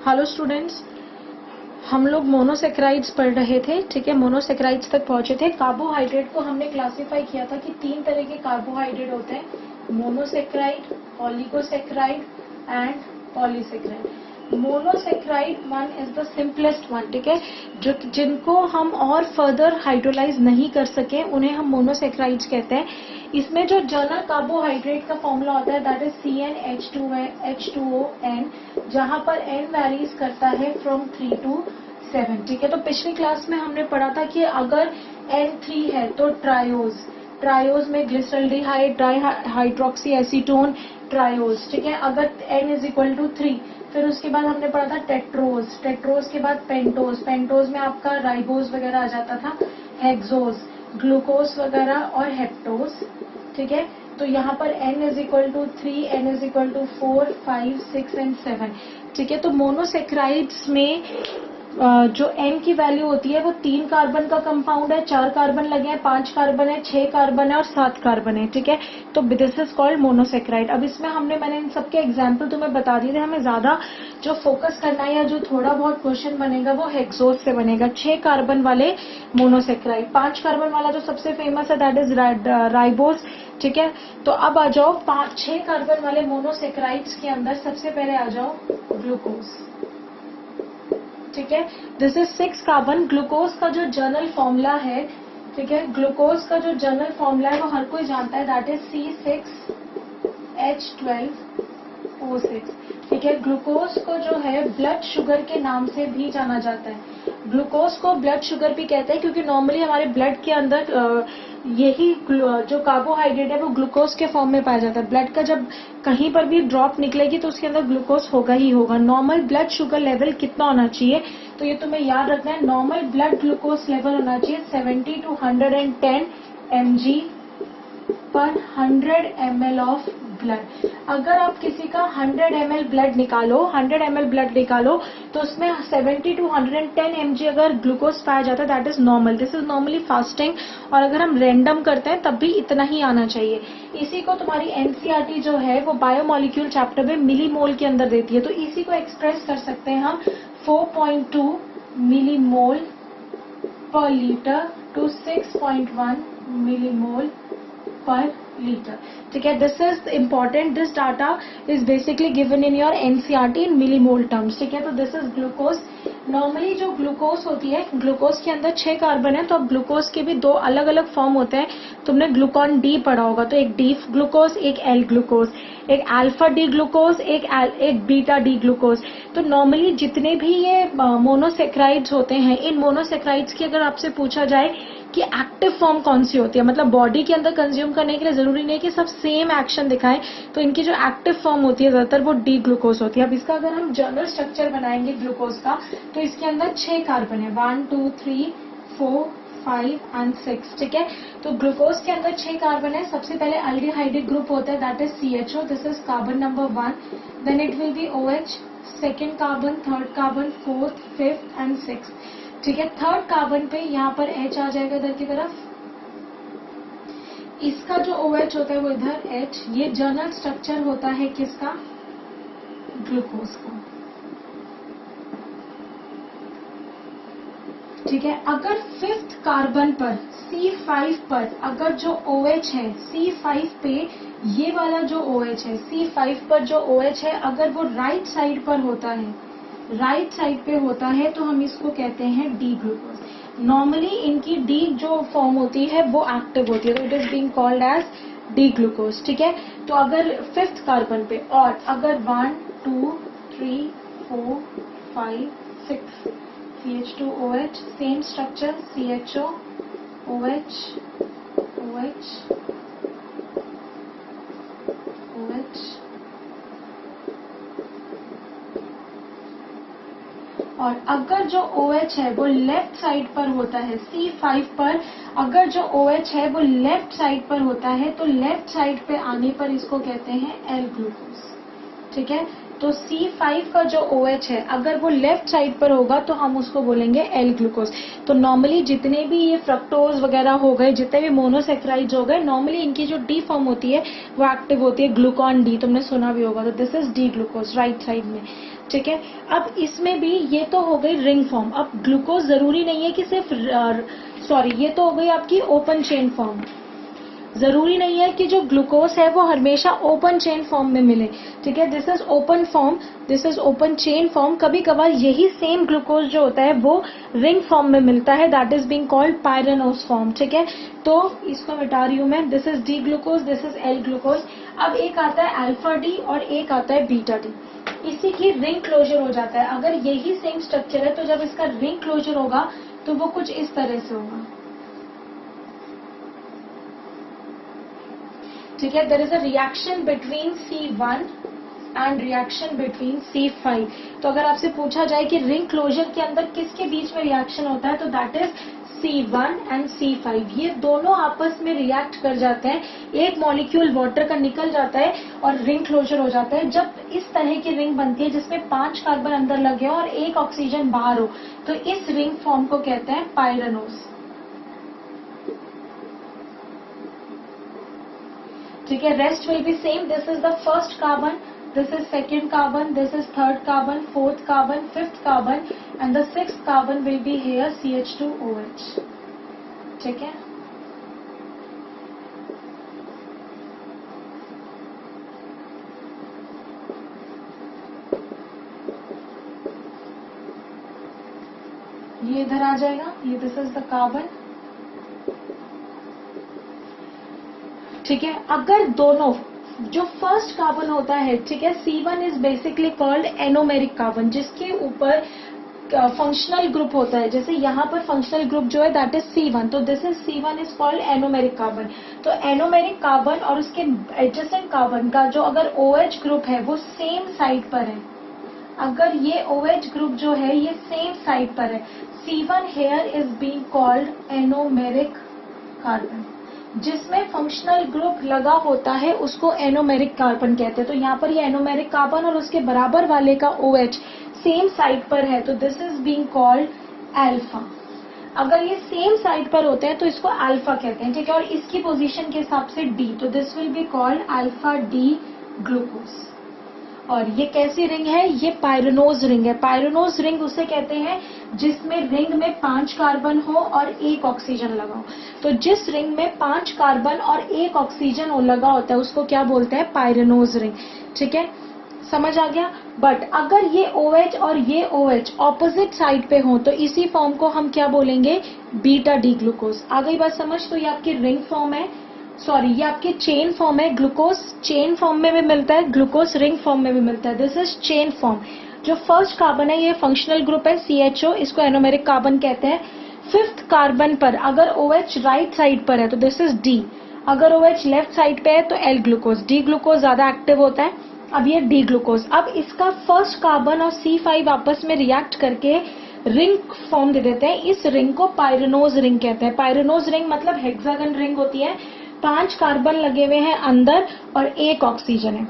Hello students, हम लोग monosaccharides पढ़ रहे थे। ठीक है, मोनोसेक्राइड्स तक पहुंचे थे। कार्बोहाइड्रेट को हमने क्लासिफाई किया था कि 3 तरह के कार्बोहाइड्रेट होते हैं, monosaccharide, oligosaccharide and polysaccharide. Monosaccharide one is the simplest one. ठीक है, जो जिनको हम और फर्दर हाइड्रोलाइज नहीं कर सके उन्हें हम मोनोसेक्राइड्स कहते हैं। इसमें जो जनरल कार्बोहाइड्रेट का फॉर्मूला होता है दैट इज CnH2O, जहां पर N वैरीज करता है फ्रॉम 3 to 7। ठीक है, तो पिछली क्लास में हमने पढ़ा था कि अगर N3 है तो ट्रायोज में ग्लिसरल्डिहाइड, डाइहाइड्रोक्सी एसीटोन, ट्रायोज। ठीक है, अगर N इज इक्वल टू 3, फिर उसके बाद हमने पढ़ा था टेट्रोज के बाद पेंटोज में आपका राइबोज वगैरह आ जाता था, हेक्सोज, ग्लूकोज वगैरह और हेप्टोज। ठीक है, तो यहाँ पर N is equal to 3, N is equal to 4, 5, 6 and 7। ठीक है, तो मोनोसेक्राइड्स में जो N की वैल्यू होती है वो 3 कार्बन का कंपाउंड है, 4 कार्बन लगे हैं, 5 कार्बन है, 6 कार्बन है और 7 कार्बन है। ठीक है, तो दिस इज कॉल्ड मोनोसेक्राइड। अब इसमें मैंने इन सबके एग्जाम्पल तुम्हें बता दिए थे। हमें ज्यादा जो फोकस करना है या जो थोड़ा बहुत क्वेश्चन बनेगा वो हेक्सोज से बनेगा। 6 कार्बन वाले मोनोसेक्राइड, 5 कार्बन वाला जो सबसे फेमस है दैट इज राइबोज। ठीक है, तो अब आ जाओ 6 कार्बन वाले मोनोसेक्राइड्स के अंदर सबसे पहले आ जाओ ग्लूकोज। ठीक है, दिस इज 6 कार्बन। ग्लूकोज का जो जर्नल फॉर्मूला है, ठीक है, ग्लूकोज का जो जर्नल फॉर्मूला है वो हर कोई जानता है, दैट इज C6H12O6। ठीक है, ग्लूकोज को जो है ब्लड शुगर के नाम से भी जाना जाता है। ग्लूकोज को ब्लड शुगर भी कहते हैं क्योंकि नॉर्मली हमारे ब्लड के अंदर यही जो कार्बोहाइड्रेट है वो ग्लूकोज के फॉर्म में पाया जाता है। ब्लड का जब कहीं पर भी ड्रॉप निकलेगी तो उसके अंदर ग्लूकोज होगा ही होगा। नॉर्मल ब्लड शुगर लेवल कितना होना चाहिए, तो ये तुम्हें याद रखना है। नॉर्मल ब्लड ग्लूकोज लेवल होना चाहिए 70 to 110 mg पर 100 ml ऑफ ब्लड। अगर आप किसी का 100 ml ब्लड निकालो तो उसमें 70 to 110 mg अगर ग्लूकोज पाया जाता है that is normal. This is normally fasting, और अगर हम रैंडम करते हैं तब भी इतना ही आना चाहिए। इसी को तुम्हारी एनसीईआरटी जो है वो बायोमोलिक्यूल चैप्टर में मिलीमोल के अंदर देती है। तो इसी को एक्सप्रेस कर सकते हैं हम 4.2 मिलीमोल पर लीटर टू 6.1 मिलीमोल पर लीटर। ठीक है, this is important. This data is basically given in your NCERT in millimole terms. ठीक है, तो दिस इज ग्लूकोज। नॉर्मली जो ग्लूकोज होती है, ग्लूकोज के अंदर 6 कार्बन है, तो अब ग्लूकोज के भी 2 अलग अलग फॉर्म होते हैं। तुमने ग्लूकॉन डी पढ़ा होगा, तो एक डी ग्लूकोज, एक एल ग्लूकोज, एक अल्फा डी ग्लूकोज, एक बीटा डी ग्लूकोज। तो नॉर्मली जितने भी ये मोनोसेक्राइड्स होते हैं, इन मोनोसेक्राइड्स की अगर आपसे पूछा जाए कि एक्टिव फॉर्म कौन सी होती है, मतलब बॉडी के अंदर कंज्यूम करने के लिए जरूरी नहीं कि सब सेम एक्शन दिखाएं, तो इनकी जो एक्टिव फॉर्म होती है ज्यादातर वो डी ग्लूकोज होती है। अब इसका अगर हम जनरल स्ट्रक्चर बनाएंगे ग्लूकोज का, तो इसके अंदर 6 कार्बन है, 1 2 3 4 5 एंड 6। ठीक है, तो ग्लूकोज के अंदर 6 कार्बन है। सबसे पहले अल्डिहाइडिक ग्रुप होता है that is CHO, this is carbon number 1, then it will be OH, second carbon, third carbon, fourth, fifth and sixth. ठीक है, थर्ड कार्बन पे यहाँ पर H आ जाएगा इधर की तरफ, इसका जो OH होता है वो इधर H। ये जनरल स्ट्रक्चर होता है किसका, ग्लूकोज का। ठीक है, अगर फिफ्थ कार्बन पर C5 पर अगर जो OH है, C5 पे ये वाला जो OH है, C5 पर जो OH है अगर वो राइट साइड पर होता है, राइट साइड पे होता है, तो हम इसको कहते हैं डी ग्लूकोज। नॉर्मली इनकी डी जो फॉर्म होती है वो एक्टिव होती है, तो it is being called as D glucose. ठीक है, तो अगर फिफ्थ कार्बन पे, और अगर 1 2 3 4 5 6 CH2OH, same structure, CHO OH OH OH, और अगर जो OH है वो लेफ्ट साइड पर होता है, C5 पर अगर जो OH है वो लेफ्ट साइड पर होता है, तो लेफ्ट साइड पे आने पर इसको कहते हैं एल ग्लूकोज। ठीक है, तो C5 का जो OH है अगर वो लेफ्ट साइड पर होगा तो हम उसको बोलेंगे L ग्लूकोज। तो नॉर्मली जितने भी ये फ्रक्टोज वगैरह हो गए, जितने भी मोनोसेक्राइड्स हो गए, नॉर्मली इनकी जो डी फॉर्म होती है वो एक्टिव होती है ग्लूकॉन डी, तुमने सुना भी होगा। तो this is D glucose right side में, ठीक है। अब इसमें भी ये तो हो गई रिंग फॉर्म। अब ग्लूकोज जरूरी नहीं है कि सिर्फ ये तो हो गई आपकी ओपन चेन फॉर्म। जरूरी नहीं है कि जो ग्लूकोज है वो हमेशा ओपन चेन फॉर्म में मिले, ठीक है। This is open form, this is open chain form. कभी कभार यही सेम ग्लूकोज जो होता है वो रिंग फॉर्म में मिलता है, that is being called pyranose form, ठीक है। तो इसको मिटा रही हूं मैं, this is D glucose, this is L glucose. अब एक आता है अल्फा डी और एक आता है बीटा डी। इसी की रिंग क्लोजर हो जाता है। अगर यही सेम स्ट्रक्चर है तो जब इसका रिंग क्लोजर होगा तो वो कुछ इस तरह से होगा, ठीक है। There is a reaction between C1 and reaction between C5। तो अगर आपसे पूछा जाए कि रिंग क्लोजर के अंदर किसके बीच में रिएक्शन होता है तो that is C1 and C5। ये दोनों आपस में रिएक्ट कर जाते हैं, एक मॉलिक्यूल वाटर का निकल जाता है और रिंग क्लोजर हो जाता है। जब इस तरह की रिंग बनती है जिसमें 5 कार्बन अंदर लगे हो और 1 ऑक्सीजन बाहर हो, तो इस रिंग फॉर्म को कहते हैं पायरेनोज, ठीक है। Rest will be same. This is the first carbon, this is second carbon, this is third carbon, fourth carbon, fifth carbon, and the sixth carbon will be here CH2OH, ठीक है। ये इधर आ जाएगा, ये दिस इज द कार्बन, ठीक है। अगर दोनों जो फर्स्ट कार्बन होता है, ठीक है, C1 is basically called anomeric carbon, जिसके ऊपर फंक्शनल ग्रुप होता है। जैसे यहाँ पर फंक्शनल ग्रुप जो है दैट इज C1, तो this is C1 is called anomeric carbon. तो एनोमेरिक कार्बन और उसके एडजेसेंट कार्बन का जो अगर OH ग्रुप है वो सेम साइड पर है, अगर ये OH ग्रुप जो है ये सेम साइड पर है, C1 here is being called anomeric carbon. जिसमें फंक्शनल ग्रुप लगा होता है उसको एनोमेरिक कार्बन कहते हैं। तो यहाँ पर ये एनोमेरिक कार्बन और उसके बराबर वाले का OH सेम साइड पर है, तो this is being called alpha. अगर ये सेम साइड पर होते हैं तो इसको अल्फा कहते हैं, ठीक है। और इसकी पोजीशन के हिसाब से डी, तो this will be called alpha D glucose. और ये कैसी रिंग है, ये पायरेनोज रिंग है। पायरेनोज रिंग उसे कहते हैं जिसमें रिंग में 5 कार्बन हो और 1 ऑक्सीजन लगा हो। तो जिस रिंग में 5 कार्बन और 1 ऑक्सीजन लगा होता है उसको क्या बोलते हैं, पायरेनोज रिंग, ठीक है। समझ आ गया। बट अगर ये OH और ये OH ऑपोजिट साइड पे हो तो इसी फॉर्म को हम क्या बोलेंगे, बीटा डी ग्लूकोज। आ गई बात समझ। तो ये आपकी रिंग फॉर्म है, ये आपकी चेन फॉर्म है। ग्लूकोज चेन फॉर्म में भी मिलता है, ग्लूकोज रिंग फॉर्म में भी मिलता है। This is chain form. जो फर्स्ट कार्बन है ये फंक्शनल ग्रुप है CHO, इसको एनोमेरिक कार्बन कहते हैं। 5th कार्बन पर अगर OH राइट साइड पर है तो दिस इज D, अगर OH लेफ्ट साइड पे है तो L ग्लूकोज। D ग्लूकोज ज्यादा एक्टिव होता है। अब ये D ग्लूकोज, अब इसका फर्स्ट कार्बन और C5 आपस में रिएक्ट करके रिंग फॉर्म दे देते हैं। इस रिंग को पायरेनोज रिंग कहते हैं। पायरेनोज रिंग मतलब हेक्सागन रिंग होती है, 5 कार्बन लगे हुए हैं अंदर और 1 ऑक्सीजन है।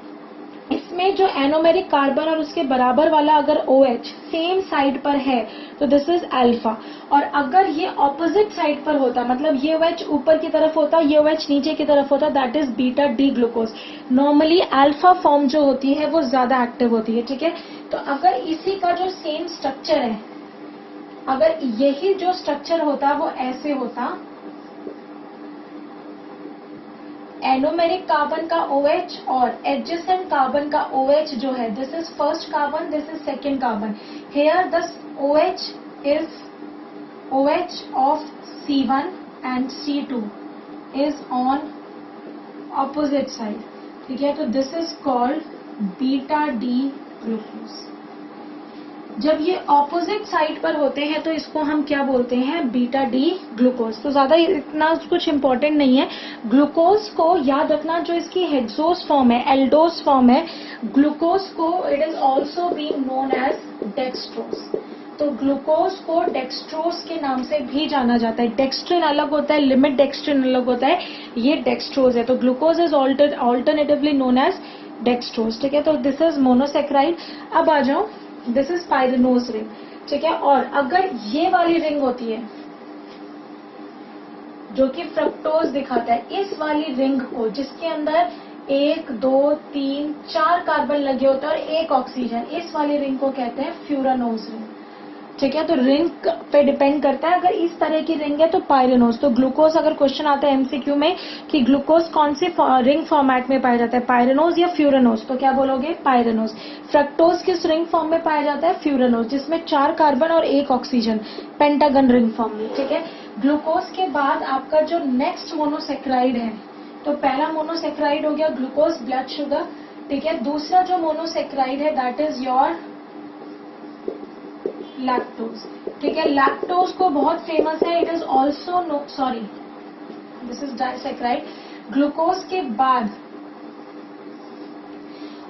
इसमें जो एनोमेरिक कार्बन और उसके बराबर वाला अगर OH सेम साइड पर है तो दिस इज अल्फा। और अगर ये ऑपोजिट साइड पर होता, मतलब ये OH ऊपर की तरफ होता, ये OH नीचे की तरफ होता, that is beta D glucose. Normally alpha form जो होती है वो ज्यादा एक्टिव होती है, ठीक है। तो अगर इसी का जो सेम स्ट्रक्चर है, अगर यही जो स्ट्रक्चर होता वो ऐसे होता, एनोमेरिक कार्बन का OH और एडजेसेंट कार्बन का OH जो है, this is first carbon, this is second carbon. Here the OH is OH of C1 and C2 is on opposite side, ठीक है। तो this is called beta D glucose. जब ये opposite side पर होते हैं तो इसको हम क्या बोलते हैं, बीटा डी ग्लूकोज। तो ज्यादा इतना कुछ इंपॉर्टेंट नहीं है। ग्लूकोज को याद रखना, जो इसकी हेक्सोस फॉर्म है, एल्डोस फॉर्म है, ग्लूकोज को it is also being known as dextrose. तो ग्लूकोज को डेक्सट्रोज के नाम से भी जाना जाता है। डेक्स्ट्रिन अलग होता है, लिमिट डेक्स्ट्रिन अलग होता है, ये डेक्सट्रोज है। तो glucose is alternatively known as dextrose, ठीक है। तो दिस इज मोनोसेक्राइड। अब आ जाओ, दिस इज पायरेनोज रिंग, ठीक है। और अगर ये वाली रिंग होती है जो कि फ्रक्टोज दिखाता है, इस वाली रिंग को जिसके अंदर 1 2 3 4 कार्बन लगे होते हैं और 1 ऑक्सीजन, इस वाली रिंग को कहते हैं फ्यूरानोज रिंग, ठीक है। तो रिंग पे डिपेंड करता है, अगर इस तरह की रिंग है तो पायरेनोज। तो ग्लूकोज, अगर क्वेश्चन आता है एमसीक्यू में कि ग्लूकोज कौन सी रिंग फॉर्मेट में पाया जाता है, पायरेनोज या फ्यूरानोज, तो क्या बोलोगे, पायरेनोज। फ्रक्टोज किस रिंग फॉर्म में पाया जाता है, फ्यूरानोज, जिसमें 4 कार्बन और 1 ऑक्सीजन, पेंटागन रिंग फॉर्म में, ठीक है। ग्लूकोज के बाद आपका जो नेक्स्ट मोनोसेक्राइड है, तो पहला मोनोसेक्राइड हो गया ग्लूकोज, ब्लड शुगर, ठीक है। दूसरा जो मोनोसेक्राइड है दैट इज योर लैक्टोज, ठीक है। लैक्टोज को बहुत फेमस है, it is also this is disaccharide. Glucose के बाद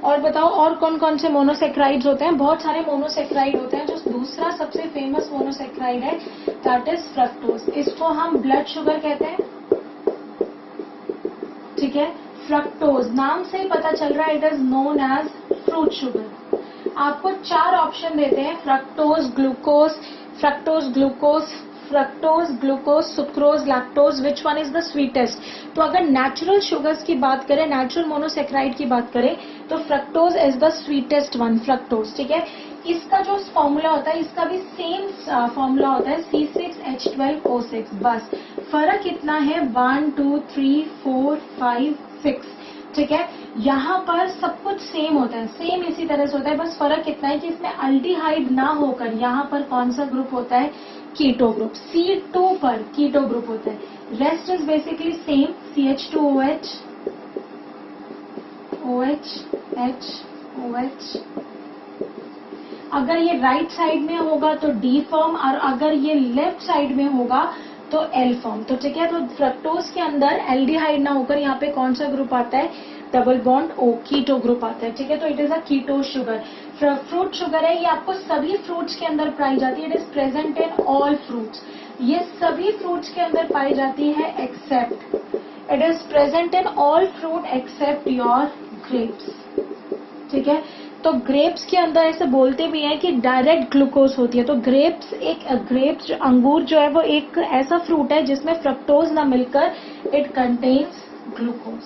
और बताओ और कौन कौन से मोनोसेक्राइड्स होते हैं, बहुत सारे मोनोसेक्राइड होते हैं। जो दूसरा सबसे फेमस मोनोसेक्राइड है दैट इज फ्रक्टोज, इसको हम ब्लड शुगर कहते हैं, ठीक है। फ्रक्टोज नाम से ही पता चल रहा है, it is known as fruit sugar. आपको 4 ऑप्शन देते हैं, fructose glucose, fructose glucose, fructose glucose, sucrose, lactose, which one is the sweetest. तो अगर नेचुरल शुगर्स की बात करें, नेचुरल मोनोसेक्राइड की बात करें, तो fructose is the sweetest one, fructose, ठीक है। इसका जो फॉर्मूला होता है, इसका भी सेम फॉर्मूला होता है, C6H12O6, बस फर्क इतना है 1 2 3 4 5 6, ठीक है। यहाँ पर सब कुछ सेम होता है, सेम इसी तरह से होता है, बस फर्क इतना है कि इसमें अल्डिहाइड ना होकर यहाँ पर कौन सा ग्रुप होता है, कीटो ग्रुप, C2 पर कीटो ग्रुप होता है। Rest is basically same, CH2OH, OH, H, OH। अगर ये राइट साइड में होगा तो D फॉर्म, और अगर ये लेफ्ट साइड में होगा तो L फॉर्म, तो ठीक है। तो फ्रक्टोज के अंदर एल्डिहाइड ना होकर यहाँ पे कौन सा ग्रुप आता है, double bond O, keto group आता है, ठीक है। तो it is a keto sugar. Fruit sugar है, ये आपको सभी फ्रूट्स के अंदर पाई जाती है, it is present in all fruits, ये सभी फ्रूट्स के अंदर पाई जाती है except, it is present in all fruit except your grapes, ठीक है। तो ग्रेप्स के अंदर ऐसे बोलते भी हैं कि डायरेक्ट ग्लूकोज होती है। तो ग्रेप्स अंगूर जो है वो एक ऐसा फ्रूट है जिसमें फ्रक्टोज ना मिलकर इट कंटेन्स ग्लूकोज,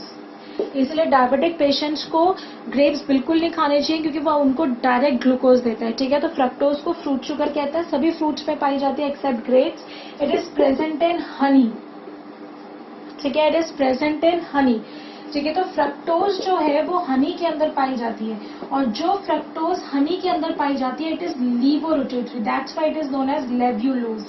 इसलिए डायबिटिक पेशेंट्स को ग्रेप्स बिल्कुल नहीं खाने चाहिए क्योंकि वो उनको डायरेक्ट ग्लूकोज देता है, ठीक है। तो फ्रक्टोज को फ्रूट शुगर कहते हैं, सभी फ्रूट्स में पाई जाती है except grapes, it is present in honey, ठीक है, it is present in honey, ठीक है। तो फ्रक्टोज जो है वो हनी के अंदर पाई जाती है, और जो फ्रक्टोज हनी के अंदर पाई जाती है it is levorotatory, that's why it is known as levulose.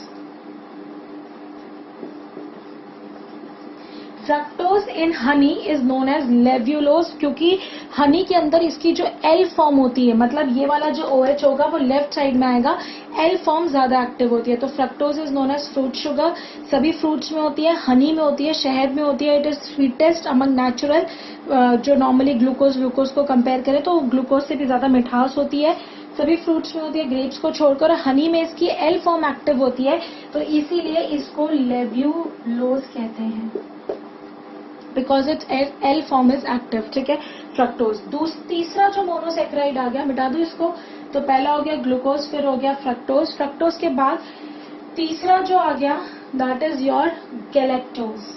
Fructose in honey is known as levulose, क्योंकि हनी के अंदर इसकी जो L फॉर्म होती है, मतलब ये वाला जो OH होगा वो लेफ्ट साइड में आएगा, L फॉर्म ज्यादा एक्टिव होती है। तो fructose is known as fruit sugar, सभी फ्रूट्स में होती है, हनी में होती है, शहद में होती है, it is sweetest among natural. जो नॉर्मली ग्लूकोज को कंपेयर करें तो ग्लूकोज से भी ज्यादा मिठास होती है, सभी फ्रूट्स में होती है ग्रेप्स को छोड़कर, हनी में इसकी L फॉर्म एक्टिव होती है, तो इसीलिए इसको लेब्यूलोज कहते हैं, because it's L form is active, ठीक है, फ्रक्टोज। तीसरा जो मोनोसेक्राइड आ गया, मिटा दो इसको, तो पहला हो गया ग्लूकोज, फिर हो गया फ्रक्टोज, फ्रक्टोज के बाद तीसरा जो आ गया that is your galactose,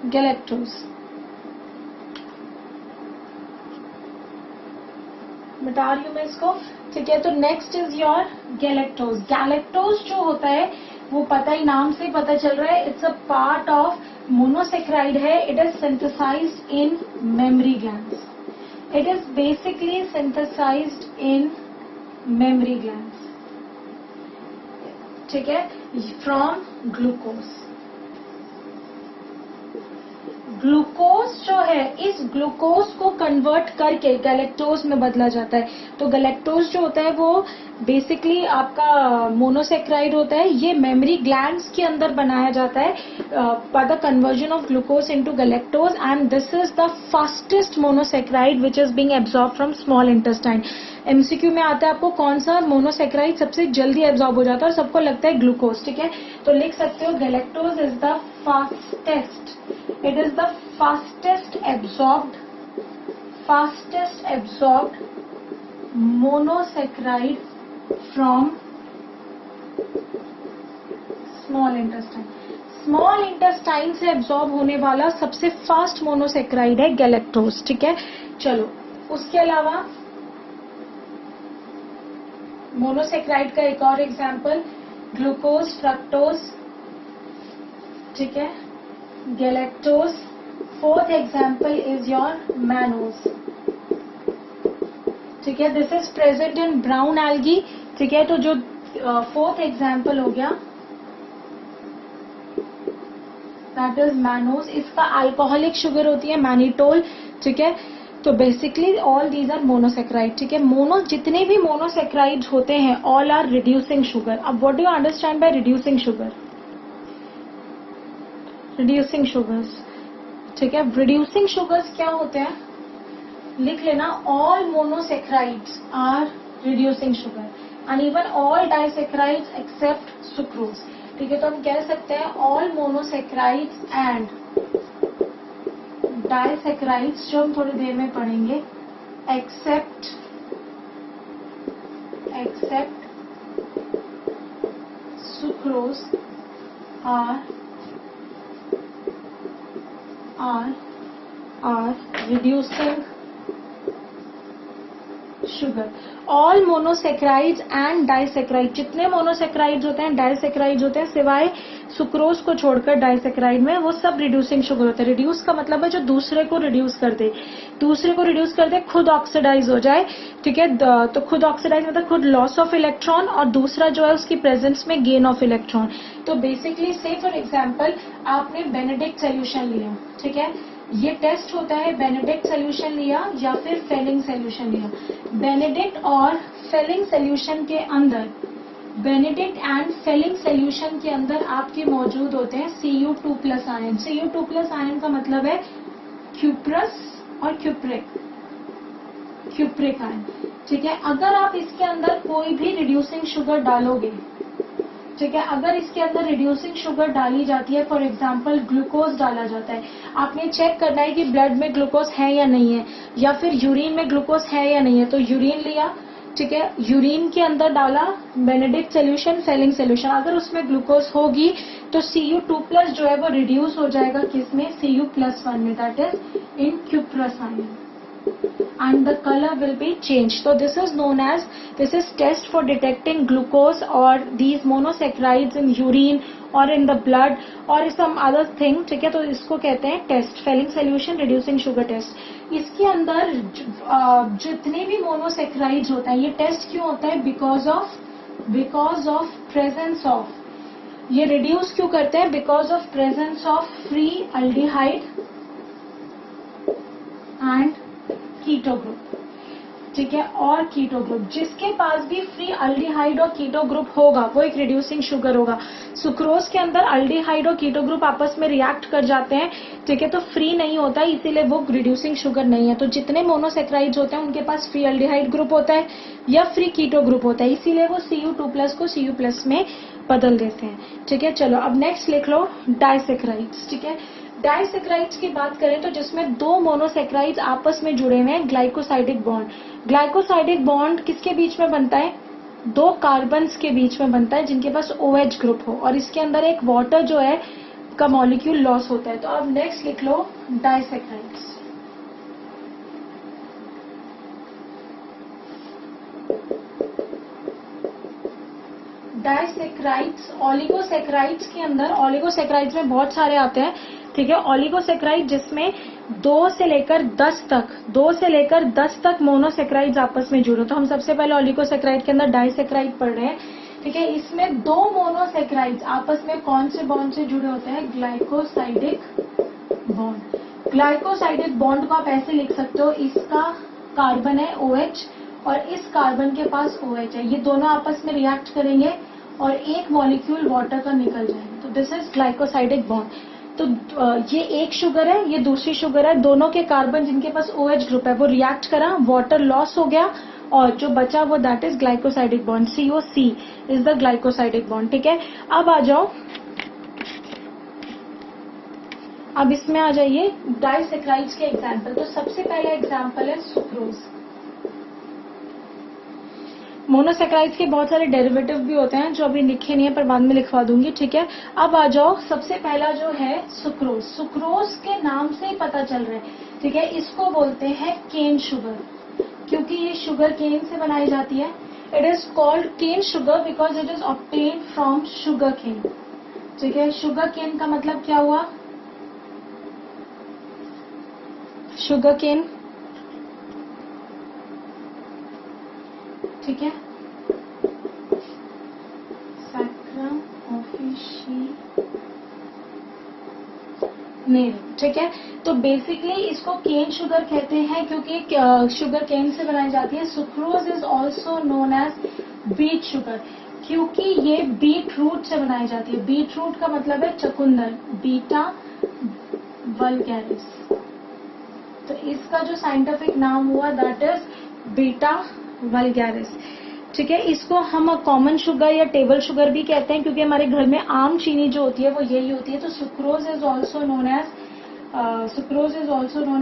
galactose, मिटा रही हूं मैं इसको, ठीक है। तो next is your galactose. Galactose जो होता है वो पता ही, नाम से पता चल रहा है, it's a part of monosaccharide है, it is synthesized in mammary glands, it is basically synthesized in mammary glands, ठीक है, फ्रॉम ग्लूकोज। ग्लूकोज जो है, इस ग्लूकोज को कन्वर्ट करके गैलेक्टोज में बदला जाता है। तो गैलेक्टोज जो होता है वो बेसिकली आपका मोनोसेक्राइड होता है, ये मेमरी ग्लैंड्स के अंदर बनाया जाता है by the conversion of glucose into galactose, and this is the fastest monosaccharide which is being absorb from small intestine. MCQ में आता है आपको कौन सा मोनोसेक्राइड सबसे जल्दी एब्जॉर्ब हो जाता है, और सबको लगता है ग्लूकोज, ठीक है। तो लिख सकते हो galactose is the fastest It is the fastest absorbed monosaccharide from small intestine. Small intestine से एब्जॉर्ब होने वाला सबसे फास्ट मोनोसेक्राइड है गैलेक्टोज. ठीक है, चलो उसके अलावा मोनोसेक्राइड का एक और एग्जांपल ग्लूकोज, फ्रक्टोज. ठीक है, galactose. Fourth example is your mannose. ठीक है, this is present in brown algae. ठीक है, तो जो फोर्थ एग्जांपल हो गया दैट इज मैनोज. इसका अल्कोहलिक शुगर होती है मैनिटोल. ठीक है, तो basically all these are monosaccharide. ठीक है, जितने भी मोनोसेक्राइड होते हैं ऑल आर रिड्यूसिंग शुगर. अब what do you understand by reducing sugar? Reducing sugars. ठीक है, रिड्यूसिंग शुगर्स क्या होते हैं लिख लेना. All monosaccharides are reducing sugar and even all disaccharides except sucrose. ठीक है, तो हम कह सकते हैं ऑल मोनोसेक्राइड्स एंड डाइसेक्राइड्स, जो हम थोड़ी देर में पढ़ेंगे, except sucrose are reducing sugar. All monosaccharides and disaccharide, जितने मोनोसेक्राइड्स होते हैं डाइसेक्राइड्स होते हैं सिवाय सुक्रोज को छोड़कर डाइसेक्राइड में, वो सब रिड्यूसिंग शुगर होते हैं. रिड्यूस का मतलब है जो दूसरे को रिड्यूस कर दे, खुद ऑक्सीडाइज हो जाए. ठीक है, तो खुद ऑक्सीडाइज मतलब खुद लॉस ऑफ इलेक्ट्रॉन और दूसरा जो है उसकी प्रेजेंस में गेन ऑफ इलेक्ट्रॉन. तो बेसिकली से फॉर एग्जाम्पल आपने बेनेडिक्ट सोल्यूशन लिया. ठीक है, ये टेस्ट होता है बेनेडिक्ट सोल्यूशन लिया या फिर फेलिंग सोल्यूशन लिया. बेनेडिक्ट और फेलिंग सोल्यूशन के अंदर, बेनेडिक्ट एंड फेलिंग सोल्यूशन के अंदर आपके मौजूद होते हैं Cu2+ आयन. Cu2+ आयन का मतलब है क्यूप्रस और क्यूप्रिक आयन. ठीक है, अगर आप इसके अंदर कोई भी रिड्यूसिंग शुगर डालोगे, ठीक है, अगर इसके अंदर रिड्यूसिंग शुगर डाली जाती है, फॉर एग्जांपल ग्लूकोज डाला जाता है, आपने चेक करना है कि ब्लड में ग्लूकोज है या नहीं है, या फिर यूरिन में ग्लूकोज है या नहीं है. तो यूरिन लिया, ठीक है, यूरिन के अंदर डाला बेनेडिक्ट सोल्यूशन, फेलिंग सोल्यूशन, अगर उसमें ग्लूकोज होगी तो Cu2+ जो है वो रिड्यूस हो जाएगा किसमें, Cu+1 में, that is in cuprous ion, and the color will be changed. So this is test for detecting glucose or these monosaccharides in urine or in the blood or some other thing. ठीक है, तो इसको कहते हैं test, Fehling solution reducing sugar test. इसके अंदर जितने भी मोनोसेक्राइड्स होते हैं, ये टेस्ट क्यों होता है, बिकॉज ऑफ प्रेजेंस ऑफ, ये रिड्यूस क्यों करते हैं, because of presence of free aldehyde and keto group. ठीक है, और कीटो ग्रुप, जिसके पास भी फ्री अल्डिहाइड और कीटो ग्रुप होगा वो एक रिड्यूसिंग शुगर होगा. सुक्रोज के अंदर अल्डिहाइड और कीटो ग्रुप आपस में रिएक्ट कर जाते हैं. ठीक है, तो फ्री नहीं होता, इसीलिए वो रिड्यूसिंग शुगर नहीं है. तो जितने मोनोसेक्राइड्स होते हैं उनके पास फ्री अल्डिहाइड ग्रुप होता है या फ्री कीटो ग्रुप होता है, इसीलिए वो Cu2+ को Cu+ में बदल देते हैं. ठीक है, चलो अब नेक्स्ट लिख लो डाइसेक्राइड्स. ठीक है, डाइसेक्राइड्स की बात करें तो जिसमें दो मोनोसेक्राइड्स आपस में जुड़े हुए हैं, ग्लाइकोसाइडिक बॉन्ड. ग्लाइकोसाइडिक बॉन्ड किसके बीच में बनता है, दो कार्बन्स के बीच में बनता है जिनके पास OH ग्रुप हो, और इसके अंदर एक वाटर जो है का मॉलिक्यूल लॉस होता है. तो अब नेक्स्ट लिख लो डाइसेक्राइड्स. डाइसेक्राइड्स ओलिगोसेक्राइड्स के अंदर, ओलिगोसेक्राइड्स में बहुत सारे आते हैं. ठीक है, ओलिगोसेक्राइड जिसमें 2 से लेकर 10 तक मोनोसेक्राइड्स आपस में जुड़े. तो हम सबसे पहले ओलिगोसेक्राइड के अंदर डाइसेक्राइड पढ़ रहे हैं. ठीक है, इसमें 2 मोनोसेक्राइड्स आपस में कौन से बॉन्ड से जुड़े होते हैं, ग्लाइकोसाइडिक बॉन्ड. ग्लाइकोसाइडिक बॉन्ड को आप ऐसे लिख सकते हो, इसका कार्बन है OH और इस कार्बन के पास OH है, ये दोनों आपस में रिएक्ट करेंगे और एक मॉलिक्यूल वाटर का निकल जाएगा. तो दिस इज ग्लाइकोसाइडिक बॉन्ड. तो ये एक शुगर है, ये दूसरी शुगर है, दोनों के कार्बन जिनके पास OH ग्रुप है वो रिएक्ट करा, वाटर लॉस हो गया और जो बचा वो that is glycosidic bond. COC is the glycosidic bond. ठीक है, अब आ जाओ अब इसमें आ जाइए डाइसैकेराइड्स के एग्जाम्पल। तो सबसे पहला एग्जाम्पल है सुक्रोज। मोनोसैकेराइड्स के बहुत सारे डेरिवेटिव भी होते हैं जो अभी लिखे नहीं है पर बाद में लिखवा दूंगी, ठीक है। अब आ जाओ, सबसे पहला जो है सुक्रोज। सुक्रोज के नाम से ही पता चल रहा है, ठीक है, इसको बोलते हैं केन शुगर, क्योंकि ये शुगर केन से बनाई जाती है। It is called cane sugar because it is obtain from sugar cane, ठीक है। शुगर केन का मतलब क्या हुआ? शुगर केन, ठीक है, सैक्रम ऑफिशिनेल, ठीक है। तो बेसिकली इसको केन शुगर कहते हैं क्योंकि शुगर केन से बनाई जाती है। Sucrose is also known as beet sugar, क्योंकि ये बीट रूट से बनाई जाती है। बीट रूट का मतलब है चकुंदर, बीटा वल्गैरिस। तो इसका जो साइंटिफिक नाम हुआ दैट इज बीटा वल्गैरिस, ठीक है। इसको हम कॉमन शुगर या टेबल शुगर भी कहते हैं क्योंकि हमारे घर में आम चीनी जो होती है वो यही होती है। तो sucrose is also known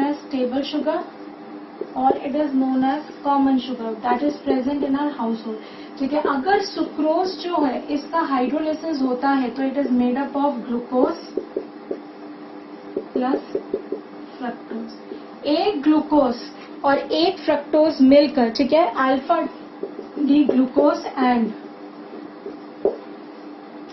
as table sugar और it is known as common sugar that is present in our household, ठीक है। अगर सुक्रोज जो है इसका हाइड्रोलिसिस होता है तो it is made up of glucose plus fructose. एक ग्लूकोज और एक फ्रक्टोज मिलकर, ठीक है, alpha D glucose and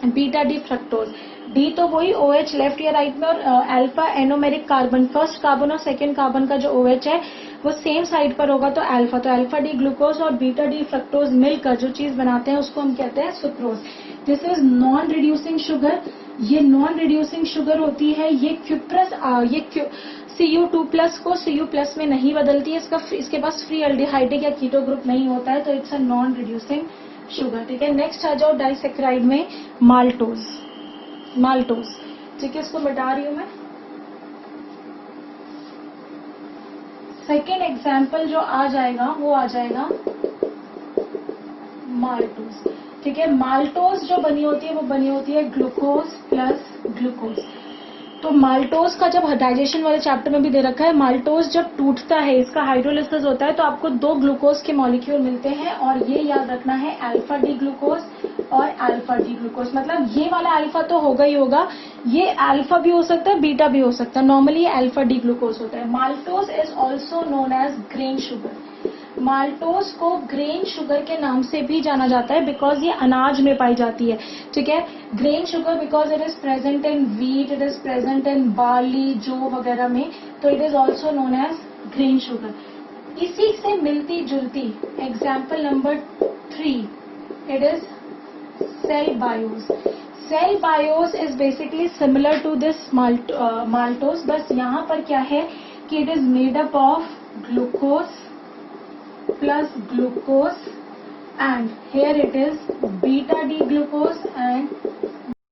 beta D fructose. D तो वही OH लेफ्ट या राइट में, और alpha anomeric carbon, first carbon और सेकेंड कार्बन का जो OH है वो सेम साइड पर होगा तो अल्फा। तो अल्फा डी ग्लूकोज और बीटा डी फ्रक्टोज मिलकर जो चीज बनाते हैं उसको हम कहते हैं sucrose. This is non reducing sugar. ये नॉन रिड्यूसिंग शुगर होती है। ये क्यूप्रस Cu2+ को Cu+ में नहीं बदलती है। इसके पास फ्री एल्डिहाइडिक या कीटो ग्रुप नहीं होता है, तो it's a non reducing sugar, ठीक है। नेक्स्ट आ जाओ डाइसैकेराइड में माल्टोज। ठीक है, इसको मिटा रही हूं मैं। सेकेंड एग्जाम्पल जो आ जाएगा वो आ जाएगा माल्टोज, ठीक है। माल्टोज जो बनी होती है वो बनी होती है ग्लूकोज प्लस ग्लूकोज। तो माल्टोज का जब डाइजेशन वाले चैप्टर में भी दे रखा है, माल्टोज जब टूटता है, इसका हाइड्रोलिसिस होता है तो आपको 2 ग्लूकोज के मॉलिक्यूल मिलते हैं और ये याद रखना है अल्फा डी ग्लूकोज और अल्फा डी ग्लूकोज। मतलब ये वाला अल्फा तो होगा ही होगा, ये अल्फा भी हो सकता है, बीटा भी हो सकता है। नॉर्मली ये अल्फा डी ग्लूकोज होता है। Maltose is also known as grain sugar. Maltose को ग्रेन शुगर के नाम से भी जाना जाता है बिकॉज ये अनाज में पाई जाती है, ठीक है। Grain sugar because it is present in wheat, it is present in barley, जौ वगैरह में, तो it is also known as grain sugar. इसी से मिलती जुलती example number 3, it is cellobiose. Cellobiose is basically similar to this maltose, बस यहाँ पर क्या है कि it is made up of glucose plus glucose and here it is beta D glucose and